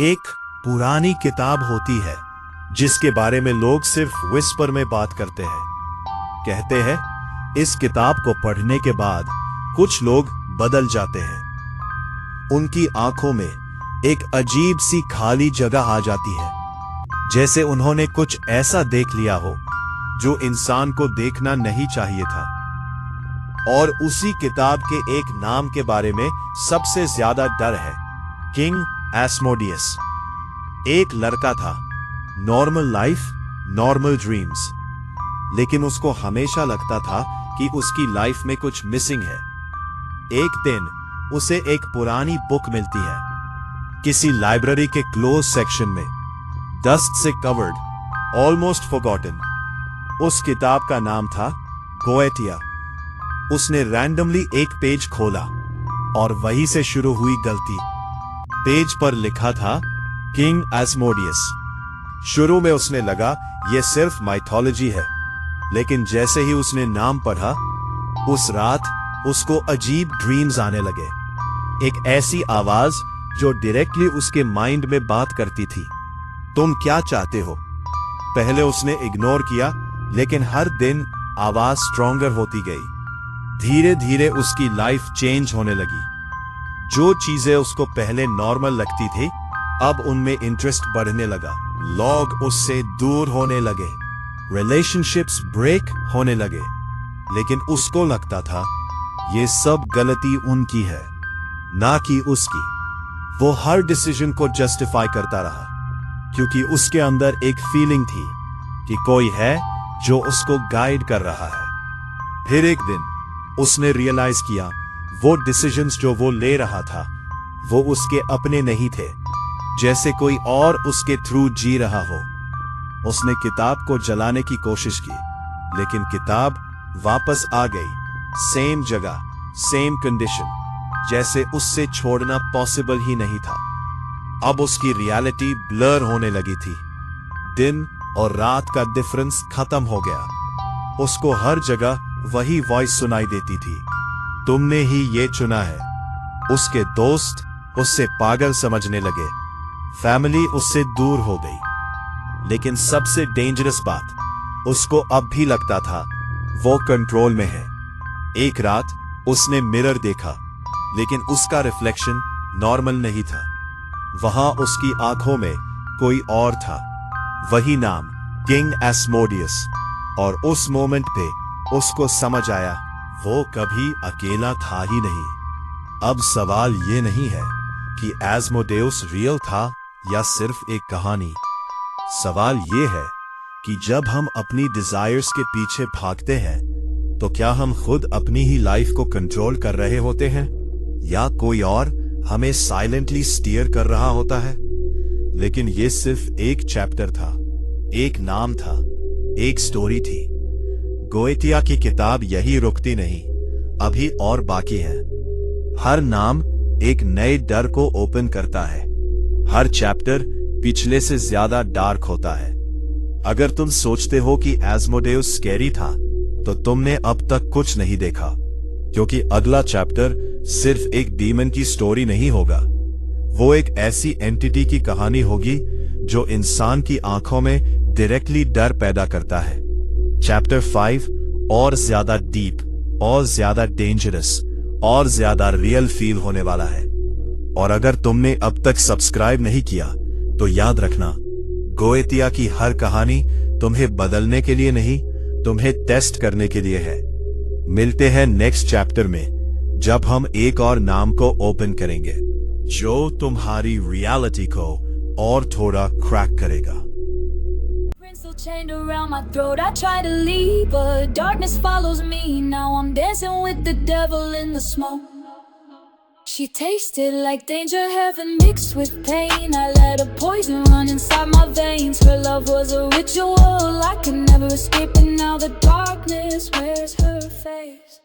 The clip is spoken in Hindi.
एक पुरानी किताब होती है जिसके बारे में लोग सिर्फ विस्पर में बात करते हैं। कहते हैं इस किताब को पढ़ने के बाद कुछ लोग बदल जाते हैं। उनकी आंखों में एक अजीब सी खाली जगह आ जाती है, जैसे उन्होंने कुछ ऐसा देख लिया हो जो इंसान को देखना नहीं चाहिए था। और उसी किताब के एक नाम के बारे में सबसे ज्यादा डर है, किंग एस्मोडियस। एक लड़का था, नॉर्मल लाइफ, नॉर्मल ड्रीम्स, लेकिन उसको हमेशा लगता था कि उसकी लाइफ में कुछ मिसिंग है। एक दिन उसे एक पुरानी बुक मिलती है, किसी लाइब्रेरी के क्लोज सेक्शन में, डस्ट से कवर्ड, ऑलमोस्ट फॉरगॉटन। उस किताब का नाम था गोएटिया। उसने रैंडमली एक पेज खोला और वहीं से शुरू हुई गलती। पेज पर लिखा था किंग एस्मोडियस। शुरू में उसने लगा यह सिर्फ माइथोलॉजी है, लेकिन जैसे ही उसने नाम पढ़ा, उस रात उसको अजीब ड्रीम्स आने लगे। एक ऐसी आवाज जो डायरेक्टली उसके माइंड में बात करती थी, तुम क्या चाहते हो? पहले उसने इग्नोर किया, लेकिन हर दिन आवाज स्ट्रॉन्गर होती गई। धीरे धीरे उसकी लाइफ चेंज होने लगी। जो चीजें उसको पहले नॉर्मल लगती थी, अब उनमें इंटरेस्ट बढ़ने लगा। लोग उससे दूर होने लगे, रिलेशनशिप्स ब्रेक होने लगे, लेकिन उसको लगता था ये सब गलती उनकी है, ना कि उसकी। वो हर डिसीजन को जस्टिफाई करता रहा, क्योंकि उसके अंदर एक फीलिंग थी कि कोई है जो उसको गाइड कर रहा है। फिर एक दिन उसने रियलाइज किया वो डिसीजंस जो वो ले रहा था वो उसके अपने नहीं थे, जैसे कोई और उसके थ्रू जी रहा हो। उसने किताब को जलाने की कोशिश की, लेकिन किताब वापस आ गई, सेम जगह, सेम कंडीशन, जैसे उससे छोड़ना पॉसिबल ही नहीं था। अब उसकी रियलिटी ब्लर होने लगी थी। दिन और रात का डिफरेंस खत्म हो गया। उसको हर जगह वही वॉइस सुनाई देती थी, तुमने ही ये चुना है। उसके दोस्त उससे पागल समझने लगे, फैमिली उससे दूर हो गई। लेकिन सबसे डेंजरस बात, उसको अब भी लगता था वो कंट्रोल में है। एक रात उसने मिरर देखा, लेकिन उसका रिफ्लेक्शन नॉर्मल नहीं था। वहां उसकी आंखों में कोई और था, वही नाम, किंग एस्मोडियस। और उस मोमेंट पे उसको समझ आया वो कभी अकेला था ही नहीं। अब सवाल ये नहीं है कि एस्मोडेउस रियल था या सिर्फ एक कहानी। सवाल ये है कि जब हम अपनी डिजायर्स के पीछे भागते हैं, तो क्या हम खुद अपनी ही लाइफ को कंट्रोल कर रहे होते हैं, या कोई और हमें साइलेंटली स्टीयर कर रहा होता है? लेकिन ये सिर्फ एक चैप्टर था, एक नाम था, एक स्टोरी थी। गोएटिया की किताब यही रुकती नहीं, अभी और बाकी है। हर नाम एक नए डर को ओपन करता है। हर चैप्टर पिछले से ज्यादा डार्क होता है। अगर तुम सोचते हो कि एस्मोडेउस स्कैरी था, तो तुमने अब तक कुछ नहीं देखा, क्योंकि अगला चैप्टर सिर्फ एक डीमन की स्टोरी नहीं होगा। वो एक ऐसी एंटिटी की कहानी होगी जो इंसान की आंखों में डायरेक्टली डर पैदा करता है। चैप्टर 5 और ज्यादा डीप, और ज्यादा डेंजरस, और ज्यादा रियल फील होने वाला है। और अगर तुमने अब तक सब्सक्राइब नहीं किया, तो याद रखना, गोएटिया की हर कहानी तुम्हें बदलने के लिए नहीं, तुम्हें टेस्ट करने के लिए है। मिलते हैं नेक्स्ट चैप्टर में, जब हम एक और नाम को ओपन करेंगे जो तुम्हारी रियलिटी को और थोड़ा क्रैक करेगा। Chained around my throat, I try to leave, but darkness follows me. Now I'm dancing with the devil in the smoke. She tasted like danger, heaven mixed with pain. I let her poison run inside my veins. Her love was a ritual I could never escape, and now the darkness wears her face.